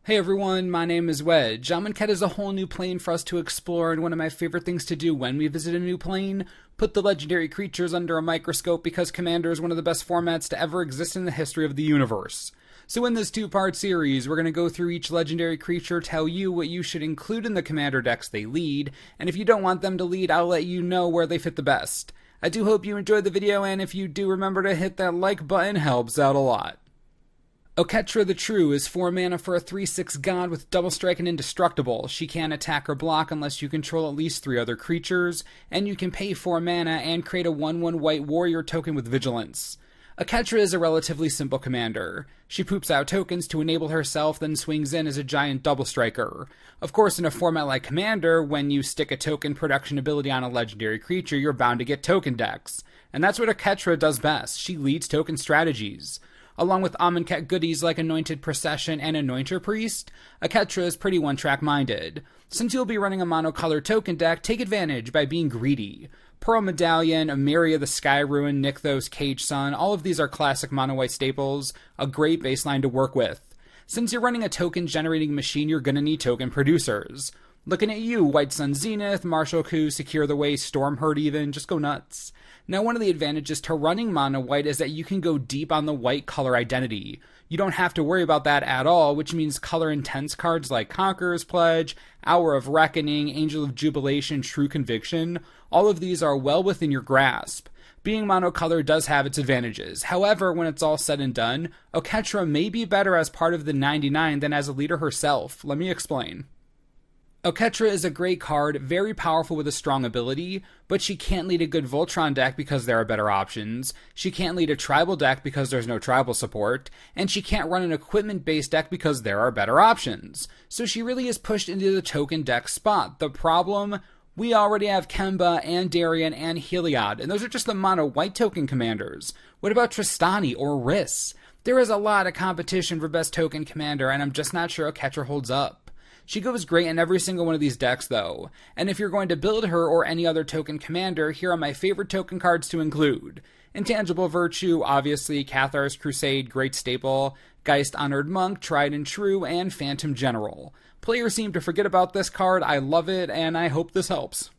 Hey everyone, my name is Wedge. Amonkhet is a whole new plane for us to explore, and one of my favorite things to do when we visit a new plane, put the legendary creatures under a microscope because Commander is one of the best formats to ever exist in the history of the universe. So in this two-part series, we're going to go through each legendary creature, tell you what you should include in the Commander decks they lead, and if you don't want them to lead, I'll let you know where they fit the best. I do hope you enjoyed the video, and if you do, remember to hit that like button, helps out a lot. Oketra the True is 4 mana for a 3/6 god with double strike and indestructible. She can't attack or block unless you control at least 3 other creatures, and you can pay 4 mana and create a 1/1 white warrior token with vigilance. Oketra is a relatively simple commander. She poops out tokens to enable herself, then swings in as a giant double striker. Of course, in a format like Commander, when you stick a token production ability on a legendary creature, you're bound to get token decks. And that's what Oketra does best. She leads token strategies. Along with Amonkhet goodies like Anointed Procession and Anointer Priest, Oketra is pretty one-track minded. Since you'll be running a monocolored token deck, take advantage by being greedy. Pearl Medallion, Emiria the Sky Ruin, Nykthos, Cage Sun, all of these are classic mono-white staples, a great baseline to work with. Since you're running a token-generating machine, you're gonna need token producers. Looking at you, White Sun Zenith, Martial Coup, Secure the Way, Stormherd even, just go nuts. Now, one of the advantages to running mono white is that you can go deep on the white color identity. You don't have to worry about that at all, which means color intense cards like Conqueror's Pledge, Hour of Reckoning, Angel of Jubilation, True Conviction, all of these are well within your grasp. Being monocolor does have its advantages. However, when it's all said and done, Oketra may be better as part of the 99 than as a leader herself. Let me explain. Oketra is a great card, very powerful with a strong ability, but she can't lead a good Voltron deck because there are better options, she can't lead a tribal deck because there's no tribal support, and she can't run an equipment-based deck because there are better options. So she really is pushed into the token deck spot. The problem? We already have Kemba and Darien and Heliod, and those are just the mono-white token commanders. What about Tristani or Riss? There is a lot of competition for best token commander, and I'm just not sure Oketra holds up. She goes great in every single one of these decks though, and if you're going to build her or any other token commander, here are my favorite token cards to include. Intangible Virtue, obviously, Cathar's Crusade, great staple, Geist Honored Monk, Tried and True, and Phantom General. Players seem to forget about this card, I love it, and I hope this helps.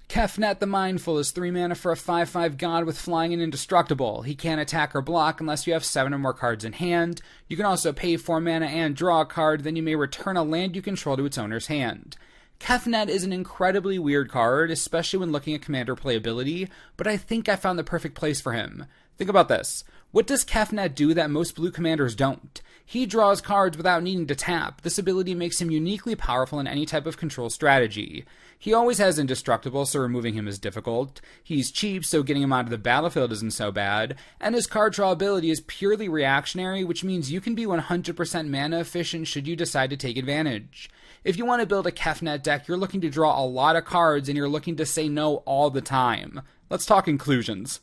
Kefnet the Mindful is 3 mana for a 5/5 god with flying and indestructible. He can't attack or block unless you have 7 or more cards in hand. You can also pay 4 mana and draw a card, then you may return a land you control to its owner's hand. Kefnet is an incredibly weird card, especially when looking at commander playability, but I think I found the perfect place for him. Think about this. What does Kefnet do that most blue commanders don't? He draws cards without needing to tap. This ability makes him uniquely powerful in any type of control strategy. He always has indestructible, so removing him is difficult. He's cheap, so getting him out of the battlefield isn't so bad. And his card draw ability is purely reactionary, which means you can be 100% mana efficient should you decide to take advantage. If you want to build a Kefnet deck, you're looking to draw a lot of cards and you're looking to say no all the time. Let's talk inclusions.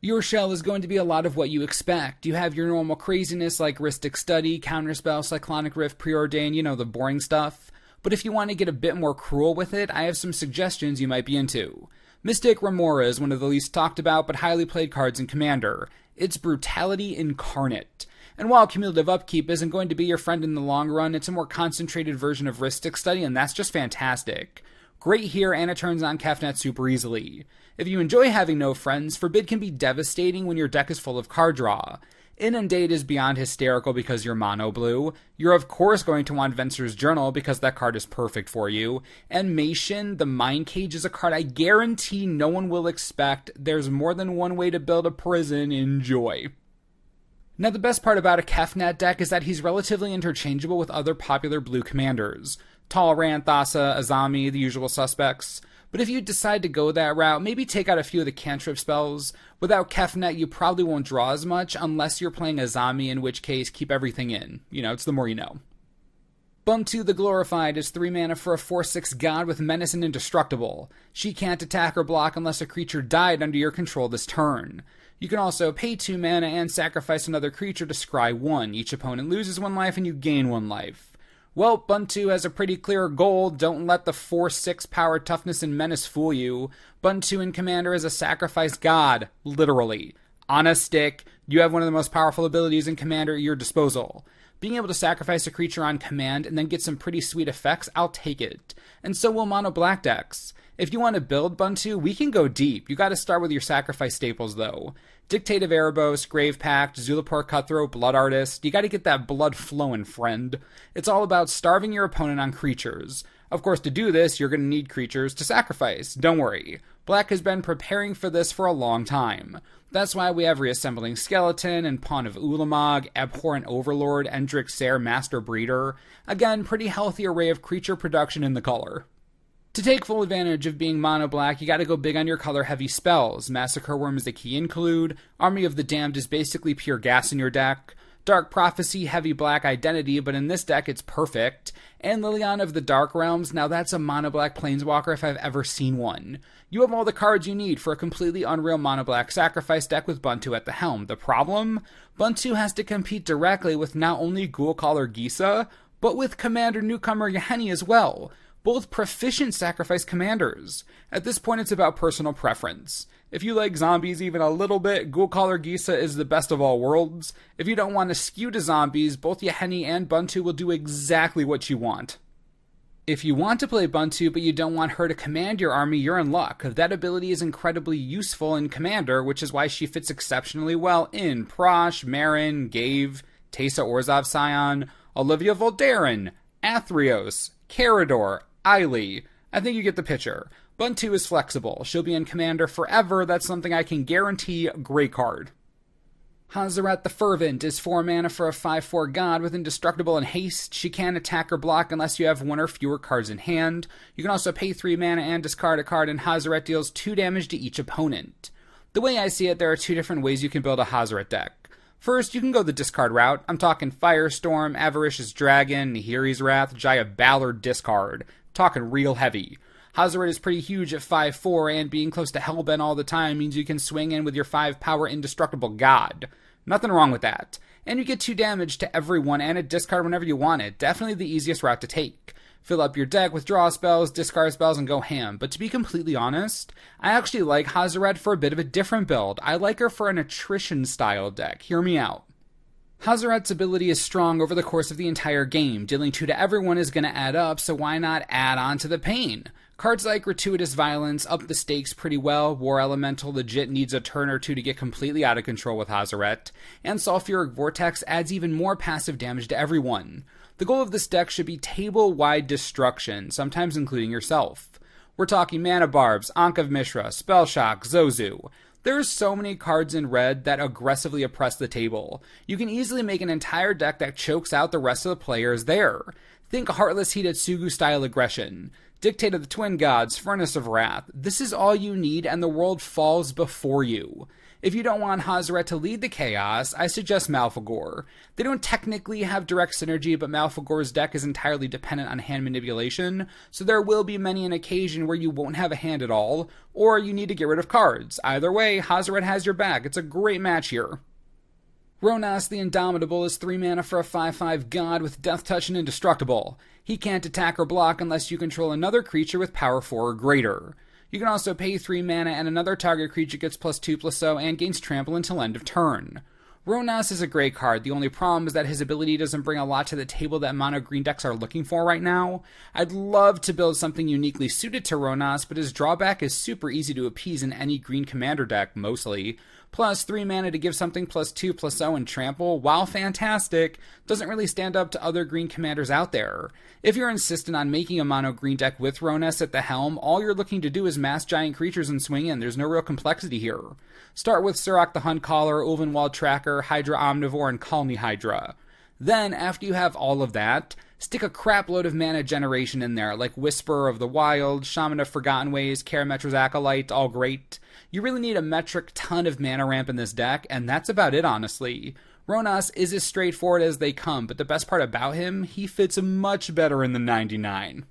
Your shell is going to be a lot of what you expect. You have your normal craziness like Rhystic Study, Counterspell, Cyclonic Rift, Preordain, the boring stuff. But if you want to get a bit more cruel with it, I have some suggestions you might be into. Mystic Remora is one of the least talked about but highly played cards in Commander. It's brutality incarnate. And while cumulative upkeep isn't going to be your friend in the long run, it's a more concentrated version of Rhystic Study, and that's just fantastic. Great here, and it turns on Kefnet super easily. If you enjoy having no friends, Forbid can be devastating when your deck is full of card draw. Inundate is beyond hysterical because you're mono blue. You're of course going to want Venser's Journal because that card is perfect for you. And Mason, the Mind Cage, is a card I guarantee no one will expect. There's more than one way to build a prison. Enjoy. Now the best part about a Kefnet deck is that he's relatively interchangeable with other popular blue commanders. Talrand, Thassa, Azami, the usual suspects. But if you decide to go that route, maybe take out a few of the cantrip spells. Without Kefnet, you probably won't draw as much unless you're playing Azami, in which case, keep everything in. It's the more you know. Bontu the Glorified is 3 mana for a 4/6 god with menace and indestructible. She can't attack or block unless a creature died under your control this turn. You can also pay 2 mana and sacrifice another creature to scry 1. Each opponent loses 1 life and you gain 1 life. Well, Bontu has a pretty clear goal. Don't let the 4/6 power, toughness, and menace fool you. Bontu in Commander is a sacrifice god, literally. On a stick, you have one of the most powerful abilities in Commander at your disposal. Being able to sacrifice a creature on command and then get some pretty sweet effects, I'll take it. And so will mono black decks. If you want to build Bontu, we can go deep. You gotta start with your sacrifice staples though. Dictate of Erebos, Grave Pact, Zulapur Cutthroat, Blood Artist. You gotta get that blood flowing, friend. It's all about starving your opponent on creatures. Of course, to do this, you're gonna need creatures to sacrifice. Don't worry. Black has been preparing for this for a long time. That's why we have Reassembling Skeleton and Pawn of Ulamog, Abhorrent Overlord, Endrick Ser, Master Breeder. Again, pretty healthy array of creature production in the color. To take full advantage of being mono black, you gotta go big on your color heavy spells. Massacre Worm is the key include, Army of the Damned is basically pure gas in your deck, Dark Prophecy, heavy black identity, but in this deck it's perfect, and Liliana of the Dark Realms, now that's a mono black planeswalker if I've ever seen one. You have all the cards you need for a completely unreal mono black sacrifice deck with Bontu at the helm. The problem? Bontu has to compete directly with not only Ghoulcaller Gisa, but with Commander Newcomer Yahenni as well. Both proficient sacrifice commanders. At this point, it's about personal preference. If you like zombies even a little bit, Ghoulcaller Gisa is the best of all worlds. If you don't want to skew to zombies, both Yahenni and Bontu will do exactly what you want. If you want to play Bontu but you don't want her to command your army, you're in luck. That ability is incredibly useful in Commander, which is why she fits exceptionally well in Prosh, Marin, Gave, Teysa Orzhov Scion, Olivia Voldaren, Athreos, Carador, Eiley. I think you get the picture. Bontu is flexible. She'll be in Commander forever. That's something I can guarantee. Great card. Hazoret the Fervent is 4 mana for a 5/4 god with Indestructible and Haste. She can't attack or block unless you have 1 or fewer cards in hand. You can also pay 3 mana and discard a card, and Hazoret deals 2 damage to each opponent. The way I see it, there are 2 different ways you can build a Hazoret deck. First, you can go the discard route. I'm talking Firestorm, Avaricious Dragon, Nahiri's Wrath, Jaya Ballard discard. Talking real heavy. Hazoret is pretty huge at 5/4, and being close to Hellbent all the time means you can swing in with your 5-power Indestructible God. Nothing wrong with that. And you get 2 damage to everyone and a discard whenever you want it. Definitely the easiest route to take. Fill up your deck with draw spells, discard spells, and go ham. But to be completely honest, I actually like Hazoret for a bit of a different build. I like her for an attrition-style deck. Hear me out. Hazoret's ability is strong over the course of the entire game. Dealing 2 to everyone is going to add up, so why not add on to the pain? Cards like Gratuitous Violence up the stakes pretty well. War Elemental legit needs a turn or 2 to get completely out of control with Hazoret. And Sulfuric Vortex adds even more passive damage to everyone. The goal of this deck should be table-wide destruction, sometimes including yourself. We're talking Mana Barbs, Ankh of Mishra, Spell Shock, Zozu. There's so many cards in red that aggressively oppress the table. You can easily make an entire deck that chokes out the rest of the players there. Think Heartless Hidetsugu style aggression. Dictate of the Twin Gods, Furnace of Wrath. This is all you need and the world falls before you. If you don't want Hazoret to lead the chaos, I suggest Malfegor. They don't technically have direct synergy, but Malfegor's deck is entirely dependent on hand manipulation, so there will be many an occasion where you won't have a hand at all, or you need to get rid of cards. Either way, Hazoret has your back. It's a great match here. Rhonas the Indomitable is 3 mana for a 5/5 god with Death Touch and Indestructible. He can't attack or block unless you control another creature with power 4 or greater. You can also pay 3 mana and another target creature gets +2/+0 and gains trample until end of turn. Rhonas is a great card. The only problem is that his ability doesn't bring a lot to the table that mono green decks are looking for right now. I'd love to build something uniquely suited to Rhonas, but his drawback is super easy to appease in any green commander deck, mostly. Plus, 3 mana to give something +2/+0 and trample, while fantastic, doesn't really stand up to other green commanders out there. If you're insistent on making a mono green deck with Rhonas at the helm, all you're looking to do is mass giant creatures and swing in. There's no real complexity here. Start with Surrak the Huntcaller, Ulvenwald Tracker, Hydra Omnivore, and Colony Hydra. Then, after you have all of that, stick a crap load of mana generation in there, like Whisperer of the Wild, Shaman of Forgotten Ways, Karametra's Acolyte, all great. You really need a metric ton of mana ramp in this deck, and that's about it, honestly. Rhonas is as straightforward as they come, but the best part about him, he fits much better in the 99.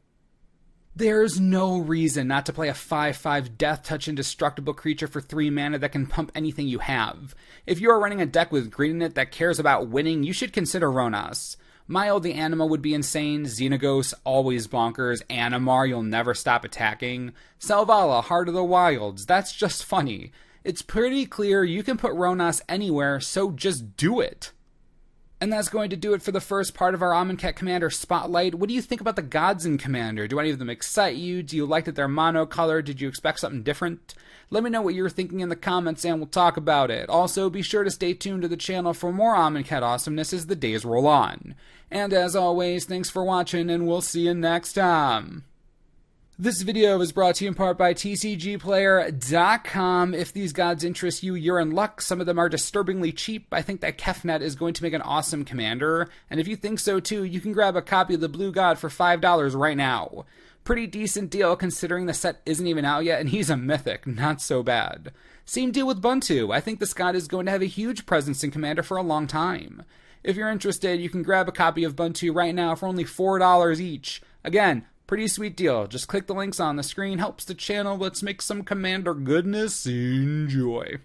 There's no reason not to play a 5/5 Death Touch Indestructible creature for 3 mana that can pump anything you have. If you are running a deck with green in it that cares about winning, you should consider Rhonas. Mild the Anima would be insane, Xenagos always bonkers, Animar you'll never stop attacking, Selvala, Heart of the Wilds, that's just funny. It's pretty clear you can put Rhonas anywhere, so just do it. And that's going to do it for the first part of our Amonkhet Commander Spotlight. What do you think about the gods in Commander? Do any of them excite you? Do you like that they're monocolor? Did you expect something different? Let me know what you're thinking in the comments and we'll talk about it. Also, be sure to stay tuned to the channel for more Amonkhet awesomeness as the days roll on. And as always, thanks for watching and we'll see you next time. This video is brought to you in part by TCGplayer.com. If these gods interest you, you're in luck. Some of them are disturbingly cheap. I think that Kefnet is going to make an awesome commander. And if you think so too, you can grab a copy of the Blue God for $5 right now. Pretty decent deal considering the set isn't even out yet and he's a mythic. Not so bad. Same deal with Bontu. I think this god is going to have a huge presence in Commander for a long time. If you're interested, you can grab a copy of Bontu right now for only $4 each. Again, pretty sweet deal. Just click the links on the screen. Helps the channel. Let's make some Commander goodness. Enjoy.